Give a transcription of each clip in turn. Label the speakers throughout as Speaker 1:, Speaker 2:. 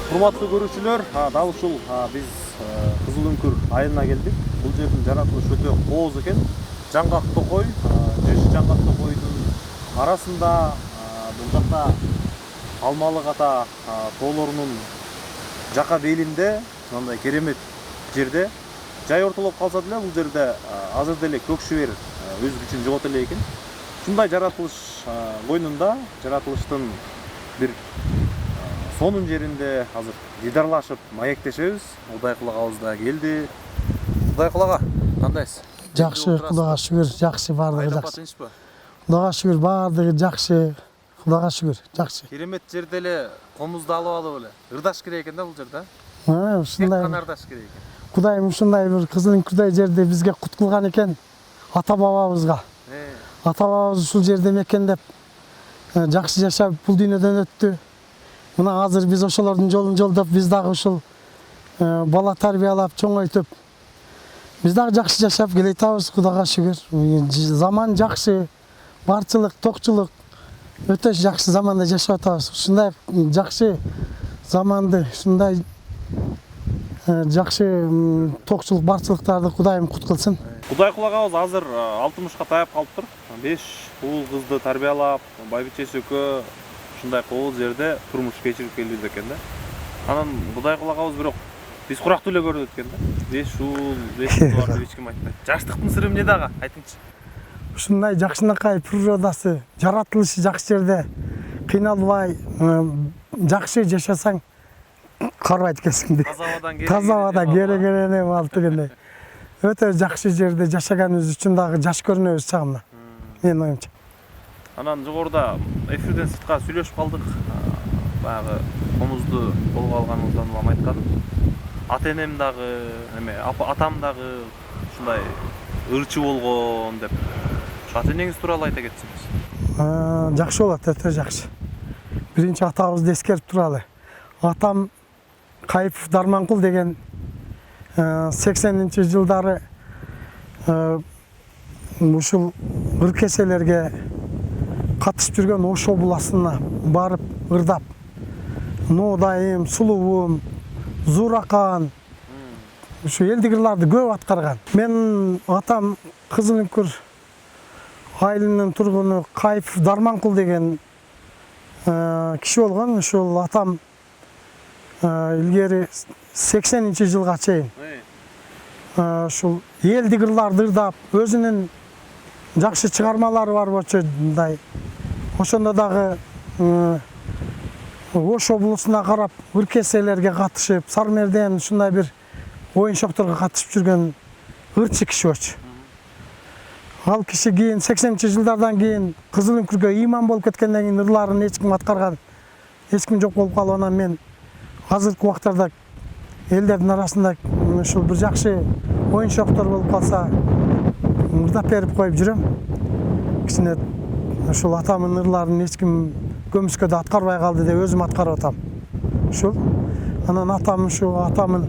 Speaker 1: Урматтуу көрүүчүлөр, дал ушул биз Кызыл Үңкүр айылына келдик. Бул жердин жаратылышы өтө кооз экен. Жаңгак токой, жеш жаңгак токойдун арасында бул жакта Алмалык ата тоолорунун жака белинде, мындай керемет жерде жай ортолоп калса деле бул жерде азыр деле көк шибер өз күчүн жогото элек экен. Ушундай жаратылыш койнунда жаратылыштын бир сонун жеринде азыр дидарлашып маектешебиз. Кудайкул агабыз да келди. Кудайкул ага, кандайсыз?
Speaker 2: Жакшы, Кудайга шүгүр, жакшы, баардыгы жакшы.
Speaker 1: Тынчпы?
Speaker 2: Кудайга шүгүр, баардыгы жакшы. Кудайга шүгүр, жакшы.
Speaker 1: Керемет жерде эле комузду алып алып эле. Ырдаш керек экен да бул жерде.
Speaker 2: Ушундай.
Speaker 1: Тек ырдаш керек экен.
Speaker 2: Кудайым ушундай бир Кызыл Үңкүрдөй жерде бизге кут кылган экен. Ата бабабызга. Ата бабабыз ушул жерде мекендеп жакшы жашап бул дүйнөдөн өттү. Мына азыр биз ошолордун жолун жолдоп, биз дагы ушул бала тарбиялап, чоңойтуп, биз дагы жакшы жашап келатабыз, Кудайга шүгүр. Заман жакшы, барчылык, токчулук өтө жакшы заманда жашап атабыз. Ушундай жакшы заманды, ушундай жакшы токчулук, барчылыктарды Кудайым кут кылсын.
Speaker 1: Кудайкул агабыз азыр 60ка таяп калыптыр. 5 уул кызды тарбиялап, байбичеси экөө ушундай кооз жерде турмуш кечирип келди экен да. Анан Кудайкул агабыз бирок биз курактуу эле көрүнөт экен да. 5 уул, 5 кыз бар деп эч ким айтпайт. Жаштыктын сыры эмнеде ага? Айтыңызчы.
Speaker 2: Ушундай жакшынакай природасы, жаратылышы жакшы жерде кыйналбай, жакшы жашасаң карбайт экенсиң. Таза абада кере-керене алып дегендей. Өтө жакшы жерде жашаганыбыз үчүн дагы жаш көрүнөбүз чагымда. Менин оюмча.
Speaker 1: Анан жогоруда эфирден сыртка сүйлөшүп калдык. Баягы комузду колго алганыңыздан улам айтканым. Ата-энем дагы, атам дагы ушундай ырчы болгон деп. Ата-энеңиз тууралуу айта кетсеңиз.
Speaker 2: Жакшы болот, өтө жакшы. Биринчи атабызды эскерип туралы. Атам Кайыпов Дарманкул деген 80-жылдары ушул ыркеселерге катышып жүргөн Ошо буласына барып ырдап, Ноодайым, Сулуум, Зуракан ушу элдик ырларды көп аткарган. Мен атам Кызыл Үңкүр айылынын тургуну Кайыпов Дарманкул деген киши болгон. Ушул атам илгери 80-жылга чейин ушул элдик ырларды ырдап, өзүнүн жакшы чыгармалары бар болчу мындай. Ошондо дагы Ошо булусуна карап ыркеселерге катышып, Сармерден ушундай бир оюн-шокторго катышып жүргөн ырчы киши болчу. Ал киши кийин 80-жылдардан кийин Кызыл Үңкүргө ыйман болуп кеткенден кийин ырларын эч ким аткарган, эч ким жок болуп калып, анан мен азыркы убактарда элдердин арасында ушул бир жакшы оюн-шоктор болуп калса ырдап берип коюп жүрөм. Кичине ушул атамдын ырларын эч ким көмүскөдө аткарбай калды деп өзүм аткарып атам. Ушул. Анан атам ушул атамдын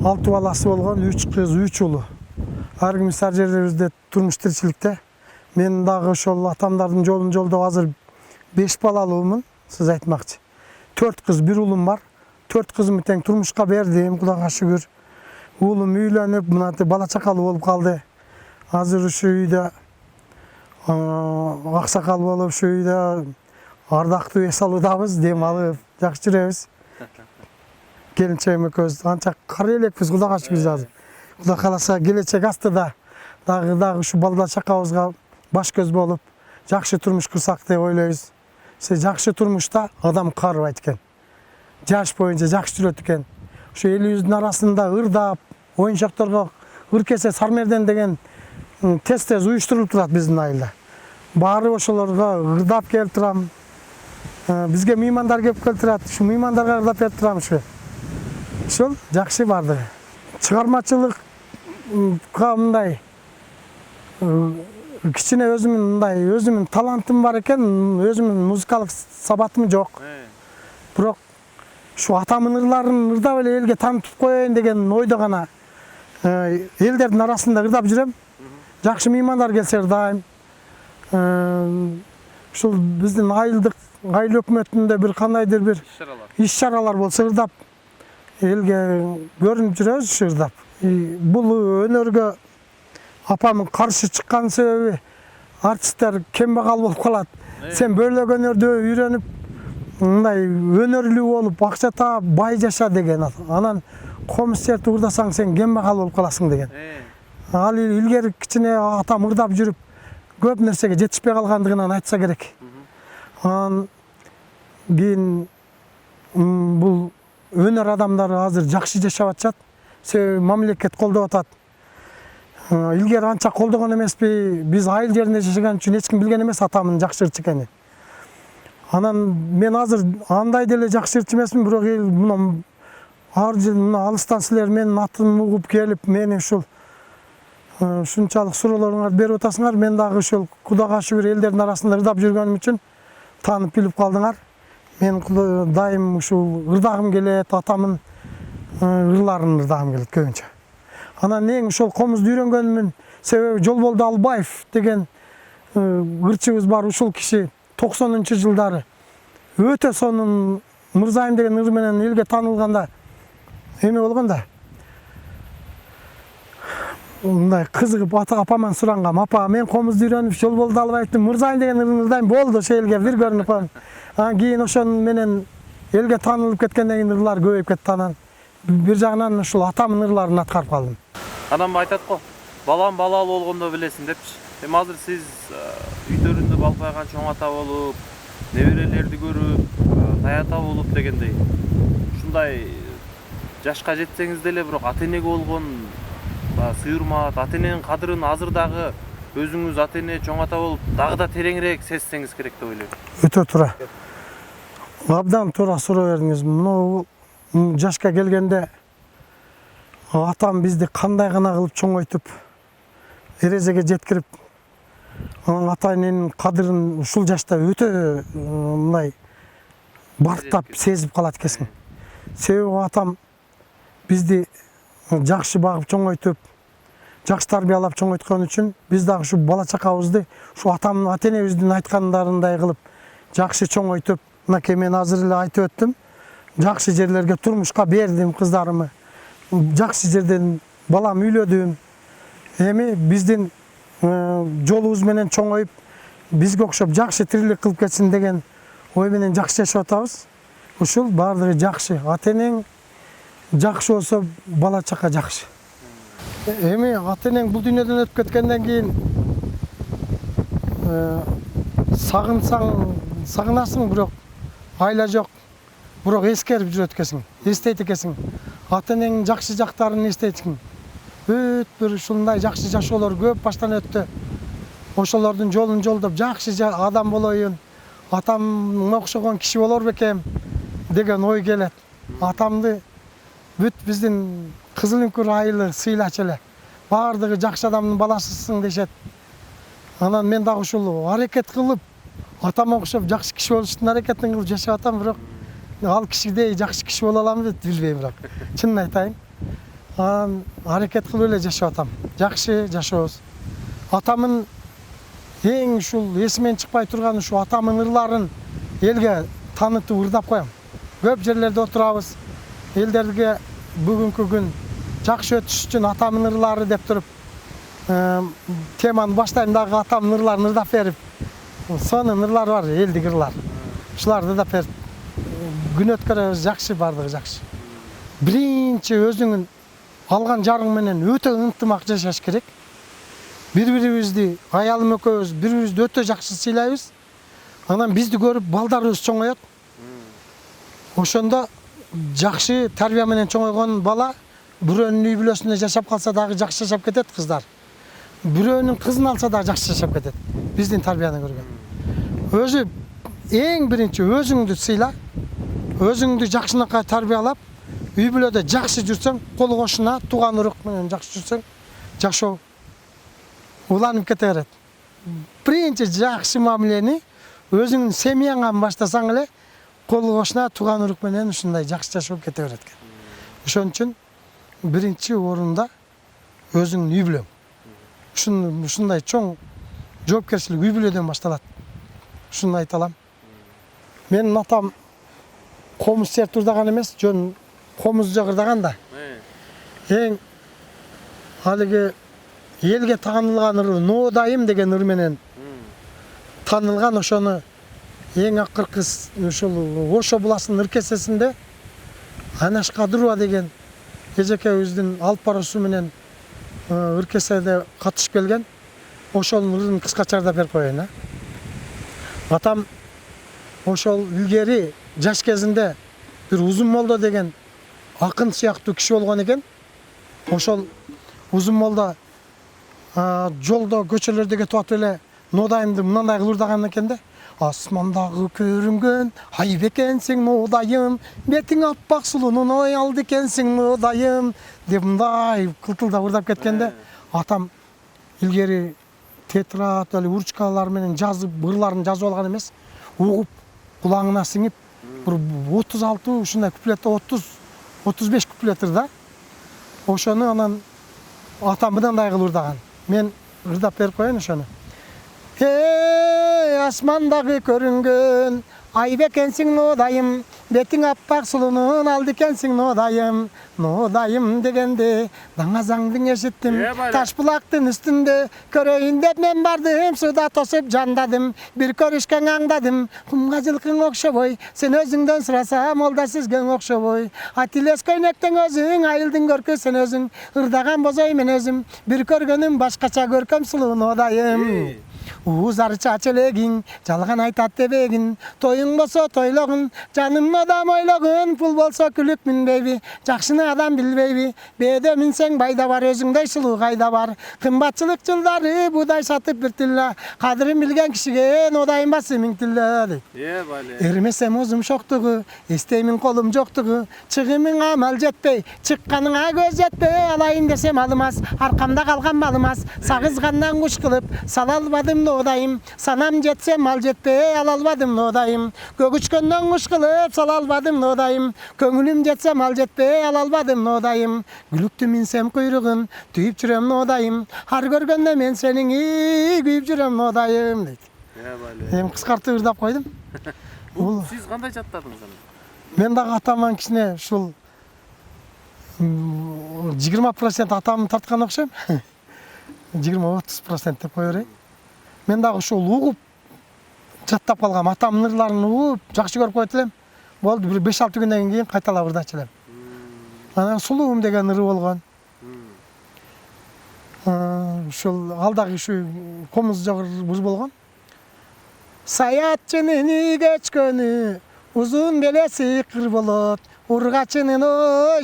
Speaker 2: 6 баласы болгон, 3 кыз, 3 уулу. Ар кимиз ар жерлерибизде турмуш тиричиликте. Мен дагы ошол атамдардын жолун жолдоп азыр 5 балалуумун, сиз айтмакчы. 4 кыз, 1 уулум бар. 4 кызымды тең турмушка бердим, Кудайга шүгүр. Уулум үйлөнүп, мынаты бала чакалуу болуп калды. Азыр ушу үйдө аксакал болуп, ушу үйдө ардактуу эс алуудабыз, дем алып, жакшы жүрөбүз. Келинчегим экөөбүз анча кары элекпиз, Кудайга шүгүр азыр. Кудай кааласа келечек астыда дагы ушу бала чакабызга баш көз болуп, жакшы турмуш курсак деп ойлойбуз. Жакшы турмушта адам карыбайт экен. Жаш боюнча жакшы жүрөт экен. Ушу элибиздин арасында ырдап, оюн-шокторго ыркесе Сармерден деген тез-тез уюштурулуп турат биздин айылда. Баары ошолорго ырдап келип турам. Бизге меймандар келип турат. Ушу меймандарга ырдап берип турам ушу. Ушул жакшы бардыгы. Чыгармачылыкка мындай кичине өзүмдүн талантым бар экен, өзүмдүн музыкалык сабатым жок. Бирок ушу атамдын ырларын ырдап эле элге таанытып коеюн деген ойдо гана элдердин арасында ырдап жүрөм. Жакшы меймандар келсе ырдайм. Ушул биздин айылдык айыл өкмөтүндө бир кандайдыр бир иш-чаралар болсо ырдап элге көрүнүп жүрөбүз ырдап. Бул өнөргө апамын каршы чыккан себеби артисттер кембагал болуп калат. Сен бөлөк өнөрдү үйрөнүп, мындай өнөрлүү болуп, акча таап, бай жаша деген. Анан комистерди урдасаң сен кембагал болуп каласың деген. Ал илгери кичине атам ырдап жүрүп, көп нерсеге жетишпей калгандыгынан айтса керек. Анан кийин бул өнөр адамдары азыр жакшы жашап атышат. Себеби мамлекет колдоп атат. Илгери анча колдогон эмеспи, биз айыл жеринде жашаган үчүн эч ким билген эмес атамдын жакшы ырчы экенин. Анан мен азыр андай деле жакшы ырчы эмесмин, бирок мына ар жер мына алыстан силер менин атымды угуп келип, мени ушул ушунчалык суроолоруңарды берип атасыңар. Мен дагы ушул Кудайга шүгүр элдердин арасында ырдап жүргөнүм үчүн таанып билип калдыңар. Мен дайым ушул ырдагым келет, атамдын ырларын ырдагым келет көбүнчө. Анан эң ошол комузду үйрөнгөнүмүн себеби Жолболду Албаев деген ырчыбыз бар. Ушул киши 90-жылдары өтө сонун Мырзайым деген ыр менен элге таанылганда эме болгон да. Мындай кызыгып апаман сурангам. Апа, мен комузду үйрөнүп Жолболду Албаевдин Мырзайым деген ырын ырдайм, болду ошо элге бир көрүнүп калган. Анан кийин ошонун менен элге таанылып кеткенден кийин ырлар көбөйүп кетти. Анан бир жагынан ушул атамдын ырларын аткарып калдым.
Speaker 1: Анам айтат го, балам балалуу болгондо билесиң депчи. Эми азыр сиз үйдөрүндө балпайган чоң ата болуп, неберелерди көрүп, таята болуп дегендей. Ушундай жашка жетсеңиз деле бирок ата энеге болгон сыйырмат, ата эненин кадырын азыр дагы өзүңүз ата эне чоң ата болуп дагы да тереңирээк сезсеңиз керек деп ойлойм.
Speaker 2: Өтө туура. Абдан туура суроо бердиңиз. Мына жашка келгенде атам бизди кандай гана кылып чоңойтуп, эрезеге жеткирип, ата эненин кадырын ушул жашта өтө мындай бартап сезип калат экенсиң. Себеби атам бизди жакшы багып чоңойтуп, жакшы тарбиялап чоңойткон үчүн биз дагы ушу бала чакабызды ушу атамдын, ата энебиздин айткандарындай кылып жакшы чоңойтуп, мынакей мен азыр эле айтып өттүм. Жакшы жерлерге турмушка бердим кыздарымы. Жакшы жерден балам үйлөдүм. Эми биздин жолубуз менен чоңоюп, бизге окшоп жакшы тирилик кылып кетсин деген ой менен жакшы жашап атабыз. Ушул баардыгы жакшы. Ата энең жакшы болсо бала чака жакшы. Эми ата энең бул дүйнөдөн өтүп кеткенден кийин сагынасың, бирок айла жок. Бирок эскерип жүрөт экенсиң, эстейт экенсиң. Ата энеңдин жакшы жактарын эстейсиң. Бүт бир ушундай жакшы жашоолор көп баштан өттү. Ошолордун жолун жолдоп жакшы адам болоюн, атамга окшогон киши болор бекем деген ой келет. Атамды бүт биздин Кызыл Үңкүр айылы сыйлачу эле. Баардыгы жакшы адамдын баласысың дешет. Анан мен дагы ушул аракет кылып, атамга окшоп жакшы киши болуштун аракетин кылып жашап атам, бирок ал кишидей жакшы киши боло аламбы деп билбейм, бирок чынын айтайын. Анан аракет кылып эле жашап атам. Жакшы жашообуз. Атамдын эң ушул эсимен чыкпай турган ушу атамдын ырларын элге таанытып ырдап коем. Көп жерлерде отурабыз. Элдерге бүгүнкү күн жакшы өтүш үчүн атамдын ырлары деп туруп, теманы баштайм дагы атамдын ырларын ырдап берип, сонун ырлар бар, элдик ырлар. Ушуларды ырдап берип күн өткөрөбүз, жакшы, баардыгы жакшы. Биринчи өзүңүн алган жарың менен өтө ынтымак жашаш керек. Бири-бирибизди, аялым экөөбүз бири-бирибизди өтө жакшы сыйлайбыз. Анан бизди көрүп балдарыбыз чоңоет. Ошондо жакшы тарбия менен чоңойгон бала бирөөнүн үй бүлөсүндө жашап калса дагы жакшы жашап кетет кыздар. Бирөөнүн кызын алса дагы жакшы жашап кетет. Биздин тарбияны көргөн. Өзү эң биринчи өзүңдү сыйла. Өзүңдү жакшынакай тарбиялап, үй бүлөдө жакшы жүрсөң, кол кошуна, тууган урук менен жакшы жүрсөң, жашоо уланып кете берет. Биринчи жакшы мамилени өзүңдүн семьяңан баштасаң эле, кол кошуна, тууган урук менен ушундай жакшы жашоо кете берет экен. Ошон үчүн биринчи орунда өзүңдүн үй бүлөң. Ушундай чоң жоопкерчилик үй бүлөдөн башталат. Ушуну айта алам. Менин атам комуз сертіп ырдаган эмес, жөн комуз жок ырдаган да. Эң алиги элге таанылган ыры Ноодайым деген ыр менен таанылган, ошону эң акыркы ушул Ошо буласынын ыркесесинде Анаш Кадырова деген эжекебиздин алып баруусу менен ыркеседе катышып келген. Ошол ырын кыскача ырдап берип коеюн. Атам ошол илгери жаш кезинде бир Узун молдо деген акын сыяктуу киши болгон экен. Ошол Узун молдо жолдо көчөлөрдө кетип атып эле Ноодайымды мындай кылып ырдаган экен да. Асмандагы көрүнгөн айып экенсиң Ноодайым, бетиң аппак сулуунун алды экенсиң Ноодайым деп мындай кылтылдап ырдап кеткенде, атам илгери тетрадь эле ручкалар менен жазып, ырларын жазып алган эмес, угуп кулаңына сиңип, бир 36 ушундай куплетте 30-35 куплет ырда. Ошону анан атам мындай кылып ырдаган. Мен ырдап берип коеюн ошону. Асмандагы көрүнгөн айып экенсиң Ноодайым, бетиң аппак сулуунун алды экенсиң Ноодайым. Ноодайым дегенде даңазаңдың эшиттим, таш булактын үстүндө көрөйүн деп мен бардым, суда тосуп жандадым, бир көрүшкөн аңдадым, кумга жылкың окшобой, сен өзүңдөн сурасам ол да сизген окшобой. Атилес көйнөктөн өзүң, айылдын көркү сен өзүң, ырдаган бозой мен өзүм, бир көргөнүм башкача көркөм сулуу Ноодайым. Уузар чач элегиң, жалган айтат дебегин, тоюң болсо тойлогун, жаным адам ойлогун, пул болсо күлүп минбейби, жакшыны адам билбейби, бээдө минсең байда бар, өзүңдөй сулуу кайда бар, кымбатчылык жылдары буудай сатып бир тилла, кадырын билген кишиге Ноодайым басы миң тилла дейт. Эрмесем өзүм шоктугу, эстеймин колум жоктугу, чыгымың амал жетпей, чыкканыңа көз жетпей, алайын десем алымас, аркамда калган малымас, сагызгандан куш кылып, сала албадым Ноодайым, санам жетсе мал жетпей, ала албадым Ноодайым, көгүчкөндөн куш кылып, сала албадым Ноодайым, көңүлүм жетсе мал жетпей, ала албадым Ноодайым, күлүктү минсем куйругун, түйүп жүрөм Ноодайым, ар көргөндө мен сенин күйүп жүрөм Ноодайым дейт. Эми кыскартып ырдап койдум.
Speaker 1: Сиз кандай жаттадыңыз аны?
Speaker 2: Мен дагы атаман кичине ушул 20% атамын тарткан окшойм. 20-30% деп кое берейин. Мен дагы ушул угуп жаттап калгам, атамдын ырларын угуп жакшы көрүп койт элем. Болду, бир 5-6 күндөн кийин кайталап ырдачу элем. Анан Сулуум деген ыры болгон. Ушул алдагы ушу комуз жок ыр болгон. Саятчынын көчкөнү узун белеси кыр болот, ургачынын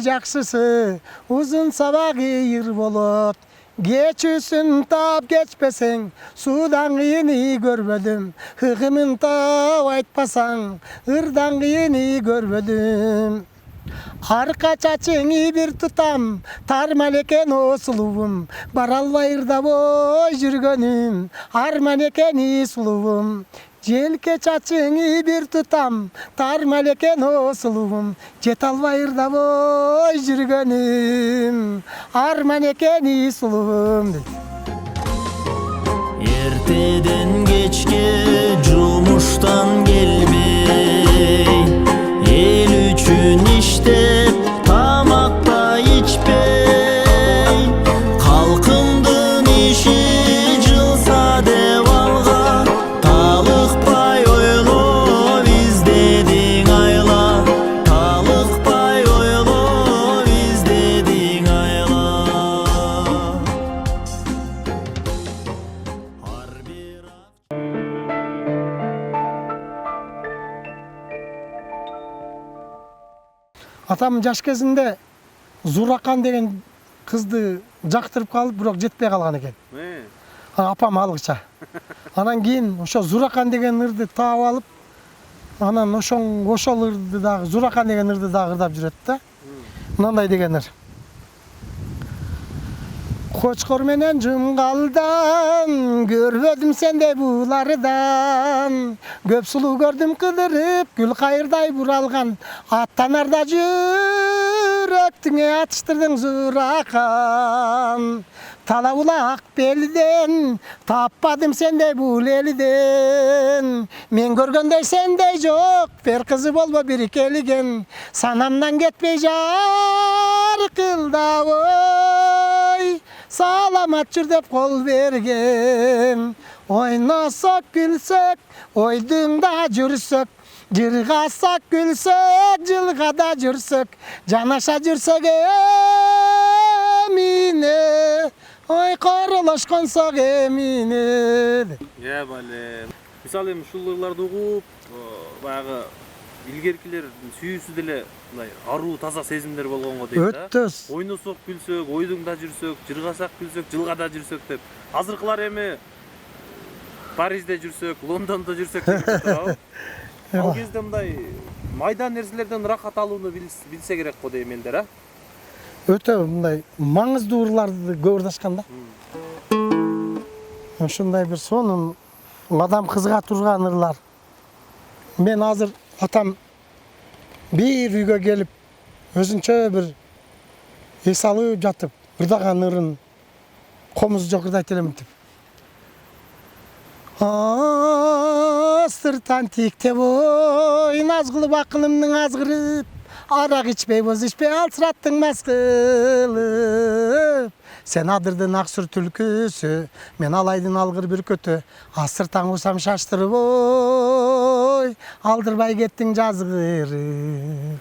Speaker 2: жакшысы узун сабагы ыр болот. Geçüsün tap geçpesen, sudan kıyını görmedim. Hıkımın tap aytpasan, ırdan kıyını görmedim. Arka çaçını bir tutam, tarman eken o suluğum. Baralbay ırda boy jürgönüm, arman ekeni suluğum. Jelke çaçını bir tutam, tarman eken o suluğum. Jet albay ırda boy jürgönüm, arman ekeni suluğum.
Speaker 3: Erteden geçke cumuştan gelmey, el üçün işte tamakta içpey, kalkındın işi cılsa devalga, talıkpay oylo biz dedin ayla, talıkpay oylo biz dedin ayla.
Speaker 2: Атам жаш кезинде Зуракан деген кызды жактырып калып, бирок жетпей калган экен. Апам алгыча. Анан кийин ошо Зуракан деген ырды таап алып, анан ошол ырды дагы Зуракан деген ырды дагы ырдап жүрөт да. Мындай деген ыр. Koçkor menen jumgaldan, görmedim sende bulardan. Köp sulu gördüm kıdırıp, gül kayırday buralgan. Attanarda yürektine atıştırdın Zurakan. Talabulak belden, tapmadım sende bu elden. Men görgöndey sendey yok, bir kızı bolma bir ikeligen. Sanamdan getmey jar kılda oy. Salamat jür dep kol bergen. Oynasak gülsek, oydunda jürsek. Jırgasak gülsek, jılgada jürsek. Janaşa jürsek emine. Oy karılaşkansak emine.
Speaker 1: Иә бале. Мисалы эми ушул ырларды угуп, баягы илгеркилер сүйүүсү деле мындай аруу таза сезимдер болгонго дейт да.
Speaker 2: Өттөс.
Speaker 1: Ойносок күлсөк, ойдуңда жүрсөк, жыргасак күлсөк, жылгада жүрсөк деп. Азыркылар эми Парижде жүрсөк, Лондондо жүрсөк деп турабы. Ал кезде мындай майда нерселерден рахат алууну билсе керек го дейм мендер, а?
Speaker 2: Өтө мындай маңыздуу ырларды көп ырдашкан да. Ушундай бир сонун адам кызыга турган ырлар. Мен азыр атам бир үйгө келип өзүнчө бир эс алып жатып ырдаган ырын комуз жок ырдайт элем деп. Сыртан тиктеп ой наз кылып акылымдын азгырып арак ичпей боз ичпей алсыраттың мас кылып. Sen adırdın aksır tülküsü, men alaydın algır bürkütü. Asırtan usam şaştırıp oy, aldırбай kettin жазgырып.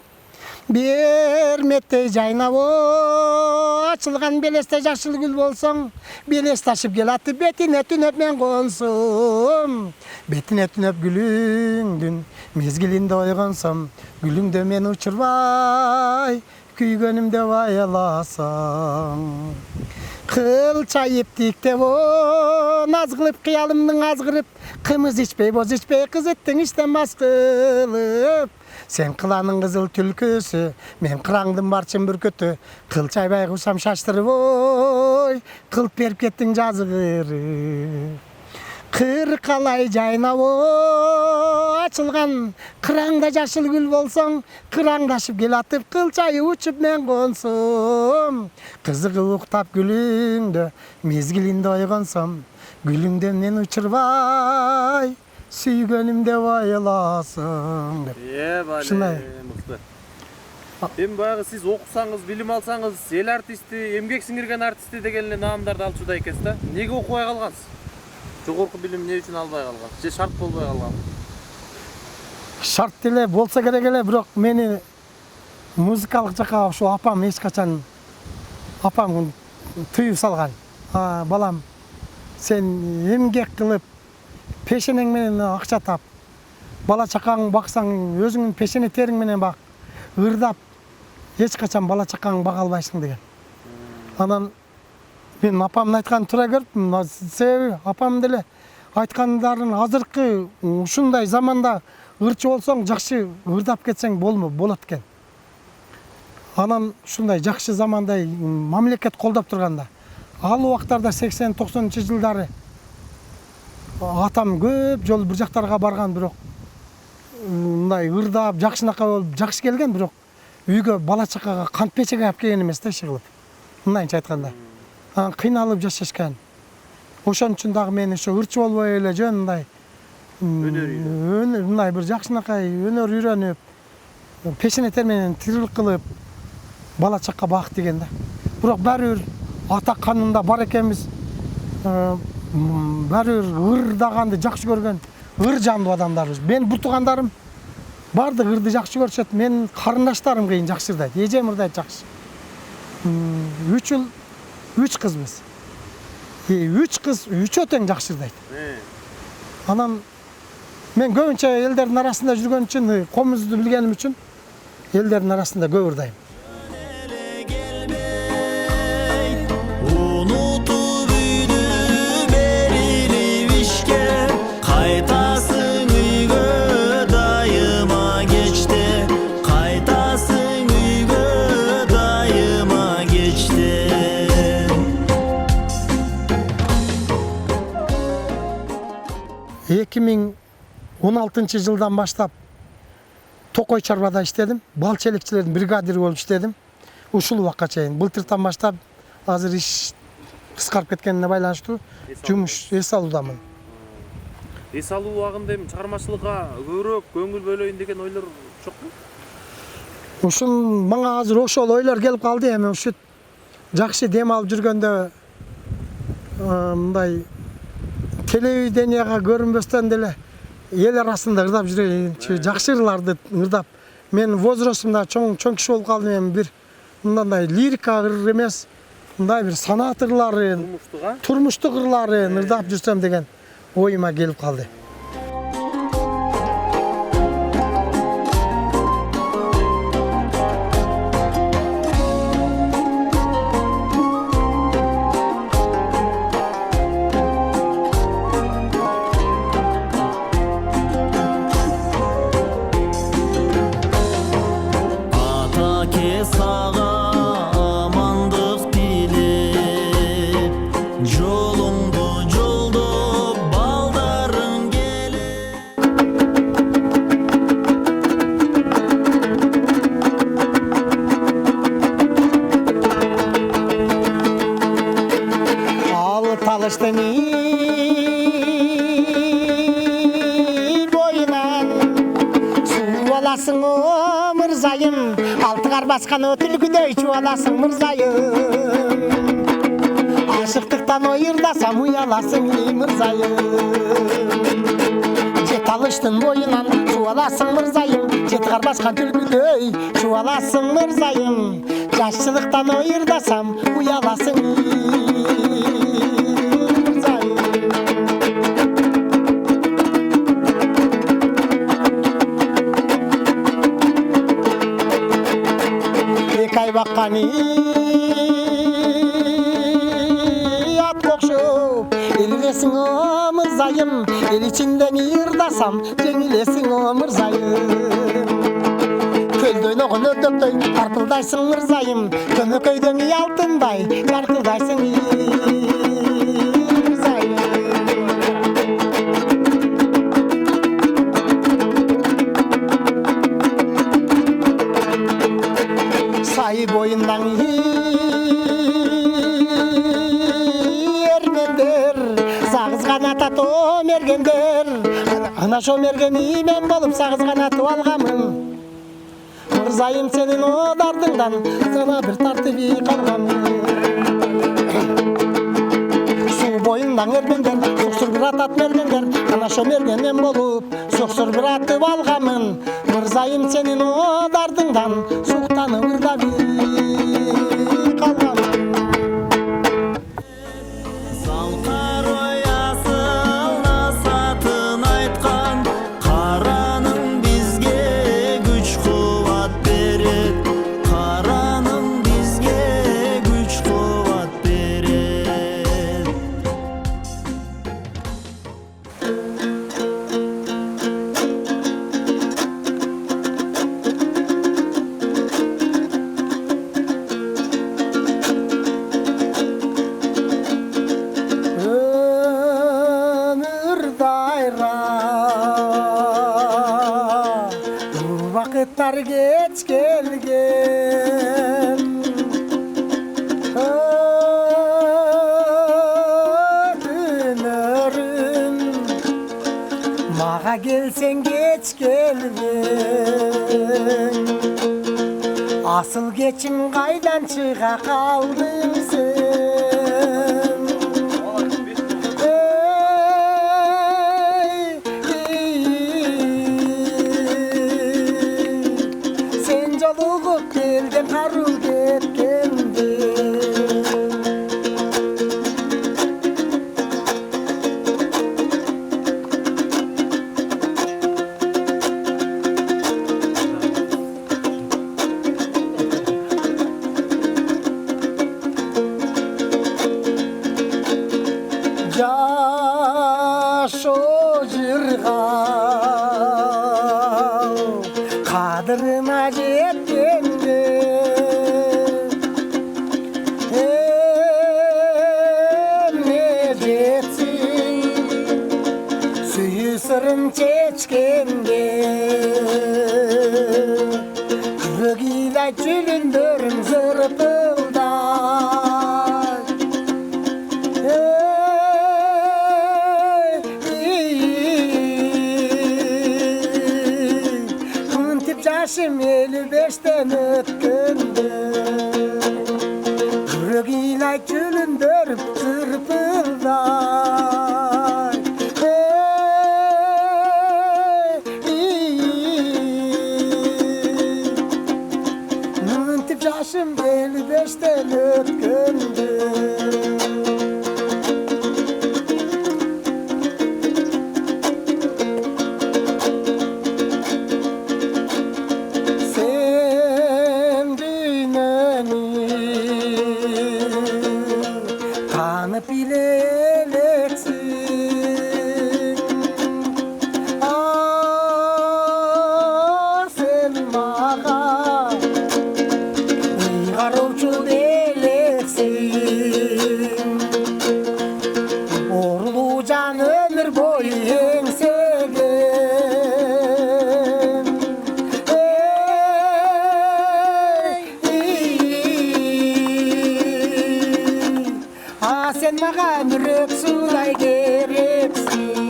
Speaker 2: Берметтей жайнап ой, açılgan beleste жашыл gül bolsoң, белес ташып кел атып бетине түнөп мен консум. Бетине түнөп gülüңдүн мезгилинде ойгонсом, gülüңдө мен учурбай, күйгөнүмдө баяласам. Кылча ептиктеп о, наз кылып кыялымдын азгырып, кымыз ичпей боз ичпей кызыттың иштен мас кылып. Sen кыланын кызыл түлкүсү, мен кыраңдын барчын бүркүтү, кылчайбай кусам шаштырып ой, кылып берип кеттиң жазгырып. Кыр калай жайнап ой, açılgan kırаңда жашыл gül болсоң, кыраңдашып кел атып, кылчайы учуп мен консум. Кызыгы уктап gülüңдө, мезгилинде ойгонсом, gülüңдөн мен учурбай, сүйгөнүмдө байласың деп.
Speaker 1: Бале, мыкты. Эми баягы сиз окусаңыз, билим алсаңыз, эл артисти, эмгек сиңирген артисти деген эле наамдарды алчудай экенсиз да. Неге окубай калгансыз? Жогорку билим эмне үчүн албай калган? Же шарт болбой калган?
Speaker 2: Шарт деле болсо керек эле, бирок мени музыкалык жакка ошо апам эч качан апам тыюп салган. Балам, сен эмгек кылып, пешенең менен акча тап. Бала чакаң баксаң, өзүңдүн пешене териң менен бак. Ырдап эч качан бала чакаң бага албайсың деген. Анан мен апамдын айтканын туура көрүп, себеби апам деле айткандарын азыркы ушундай заманда ырчы болсоң, жакшы ырдап кетсең болот экен. Анан ушундай жакшы замандай мамлекет колдоп турганда, ал убактарда 80-90 жылдары атам көп жол бир жактарга барган, бирок мындай ырдап, жакшынакай болуп, жакшы келген, бирок үйгө бала чакага кант печеге алып келген эмес да иши кылып. Мындайча айтканда. Кыйналып жашашкан. Ошон үчүн дагы мен ошо ырчы болбой эле жөн мындай мындай бир жакшынакай өнөр үйрөнүп, пешене тер менен тирилик кылып бала чакка бак деген да. Бирок баары бир ата канында бар экенбиз. Баары бир ырдаганды жакшы көргөн ыр жандуу адамдарбыз. Мен бул туугандарым бардык ырды жакшы көрүшөт. Мен карындаштарым кыйын жакшы ырдайт. Эжем ырдайт жакшы. 3 жыл 3 кызбыз. 3 кыз 3 тең жакшы ырдайт. Анан мен көбүнчө элдердин арасында жүргөн үчүн, комузду билгеним үчүн элдердин арасында көп ырдайм.
Speaker 3: Kaytasın uygu dayıma geçti, kaytasın uygu dayıma geçti.
Speaker 2: 2016 жылдан баштап Токой чарбада иштедим, бал челекчилердин бригадири болуп иштедим. Ушул убакка чейин былтыртан баштап азыр иш кыскарып кеткенине байланыштуу жумуш эс алуудамын.
Speaker 1: Эс алуу убагында эми чыгармачылыкка көбүрөөк көңүл бөлөйүн деген ойлор жокпу?
Speaker 2: Ушун мага азыр ошол ойлор келип калды. Эми ушу жакшы дем алып жүргөндө мындай телевиденияга көрүнбөстөн деле эл арасында ырдап жүрөйүнчү, жакшы ырларды ырдап. Мен возрастымда чоң киши болуп калдым. Эми бир мындай лирика ыр эмес, мындай бир санат ырларын, турмуштук ырларын ырдап жүрсөм деген оюма келип калды. Талыштын бойынан суу аласың о мырзайым, алты кар баскан түлкүдөй чубаласың мырзайым. Ашыктыктан ойырдасам уяласың мырзайым. Же талыштын бойынан суу аласың мырзайым, жети кар баскан түлкүдөй чубаласың мырзайым. Жашчылыктан ойырдасам уяласың бакканы ат окшоп элилесиң о мырзайым, эл ичинден ырдасам жеңилесиң о мырзайым. Көлдө ойногон өдөктөй тарпылдайсың мырзайым, көмөкөйдөн алтындай жаркылдайсың мырзайым. Сай боюндан эрмендер, сагыз канат атып мергендер, ана шо мергени мен болуп сагыз канатып алгамын. Мырзайым сенин одардыңдан сана бир тартып калгамын. Суу боюндан эрмендер, суксур бир атат мергендер, ана шо мерген мен болуп суксур бир атып алгамын. Мырзайым сенин одардыңдан суктанып ырдап калгамын.
Speaker 3: Салкар оясыл насатын айткан, караның бизге күч кубат берет, караның бизге күч кубат берет.
Speaker 2: Vakitler geç gelgen, dünürüm, mağa gelsen geç gelgen. Asıl geçim kaydan çığa kaldın sen. Geldim harul ketkendi. Jaşo jirga kadrına жеткенде эмне жетсин сүйүү сырын чечкенде жүрөк ыйлайт жүлүндөрүм зырпылдай жашым 55'ten ötkende Yürek inay külündürüp zırpılday Müntip yaşım 55'ten ötkende Tanıp bileleksin sen mağa Uygaruvçu deleksin Orlu can ömür boyu ensegen Sen mağa yürek sulay gereksin